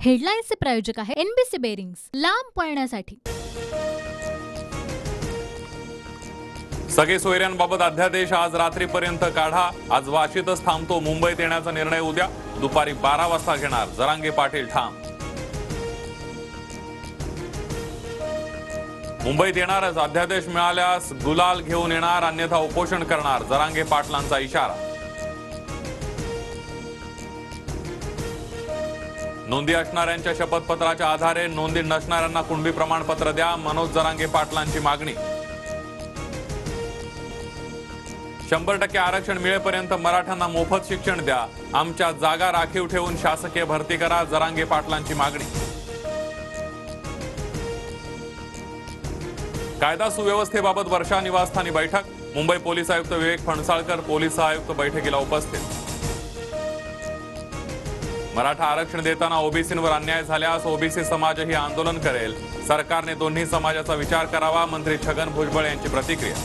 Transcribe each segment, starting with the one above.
हेडलाईन्सचे प्रायोजक आहे NBC bearings, लांब पळण्यासाठी। सगळे सोयऱ्यांबाबत अध्यादेश आज रात्रीपर्यंत काढा। आज वाशीतच थांबतो, मुंबईत येण्याचा निर्णय उद्या दुपारी 12 वाजता घेणार, जरांगे पाटील ठाम। मुंबईत येणारच, अध्यादेश मिळाल्यास गुलाल घेऊन येणार, अन्यथा उपोषण करणार, जरांगे पाटलांचा इशारा। नोंदी असणाऱ्यांच्या शपथपत्राच्या आधारे नोंदी नसणाऱ्यांना कुणबी प्रमाणपत्र द्या, मनोज जरांगे पाटलांची मागणी। 100% आरक्षण मिळेपर्यंत मराठ्यांना मोफत शिक्षण द्या, आमच्या जागा राखीव ठेवून शासकीय भरती करा, जरांगे पाटलांची मागणी। कायदा सुव्यवस्थेबाबत वर्षा निवासस्थानी बैठक, मुंबई पोलीस आयुक्त विवेक फणसाळकर पोलीस आयुक्त बैठकीला उपस्थित। मराठा आरक्षण देताना ओबीसींवर अन्याय झाल्यास ओबीसी समाजही आंदोलन करेल, सरकारने दोन्ही समाजाचा विचार करावा, मंत्री छगन भुजबळ यांची प्रतिक्रिया।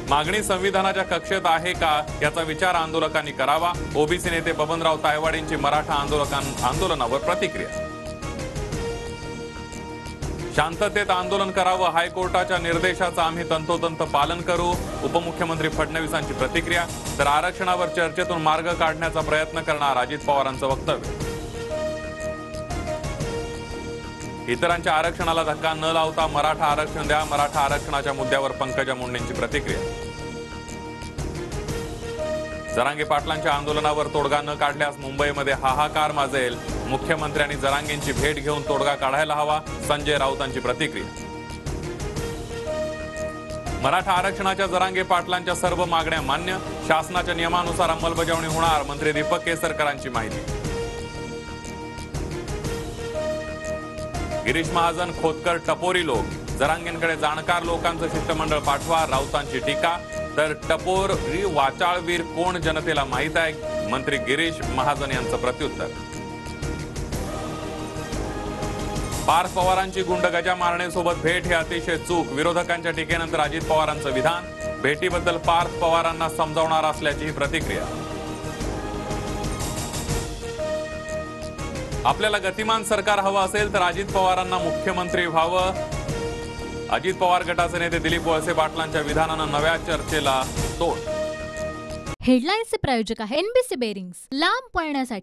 मागणी संविधानाच्या कक्षेत आहे का याचा विचार आंदोलकांनी करावा, ओबीसी नेते बबनराव तायवाडेंची मराठा आंदोलनावर प्रतिक्रिया। शांततेत आंदोलन करावं, हायकोर्टाच्या निर्देशाचं आम्ही तंतोतंत पालन करू, उपमुख्यमंत्री फडणवीसांची प्रतिक्रिया। तर आरक्षणावर चर्चेतून मार्ग काढण्याचा प्रयत्न करणार, अजित पवारांचं वक्तव्य। इतरांच्या आरक्षणाला धक्का न लावता मराठा आरक्षण द्या, मराठा आरक्षणाच्या मुद्द्यावर पंकजा मुंडेंची प्रतिक्रिया। जरांगे पाटलांच्या आंदोलनावर तोडगा न काढल्यास मुंबईमध्ये हाहाकार माजेल, मुख्यमंत्र्यांनी जरांगेंची भेट घेऊन तोडगा काढायला हवा, संजय राऊतांची प्रतिक्रिया। मराठा आरक्षणाच्या जरांगे पाटलांच्या सर्व मागण्या मान्य, शासनाच्या नियमानुसार अंमलबजावणी होणार, मंत्री दीपक केसरकरांची माहिती। गिरीश महाजन खोतकर टपोरी लोक, जरांगेंकडे जाणकार लोकांचं शिष्टमंडळ पाठवा, राऊतांची टीका। तर टपोरी वाचाळवीर कोण जनतेला माहित आहे, मंत्री गिरीश महाजन यांचं प्रत्युत्तर। पार्थ पवारांची गुंड गजा मारणेसोबत भेट हे अतिशय चूक, विरोधकांच्या टीकेनंतर अजित पवारांचं विधान, भेटीबद्दल पार्थ पवारांना समजावणार असल्याची प्रतिक्रिया। आपल्याला गतिमान सरकार हवं असेल तर अजित पवारांना मुख्यमंत्री व्हावं, अजित पवार गटाचे नेते दिलीप वळसे पाटलांच्या विधानानं नव्या चर्चेला तोड। हेडलाईन्सचे प्रायोजक आहे एनबीसी बेरिंग्स, लांब पळण्यासाठी।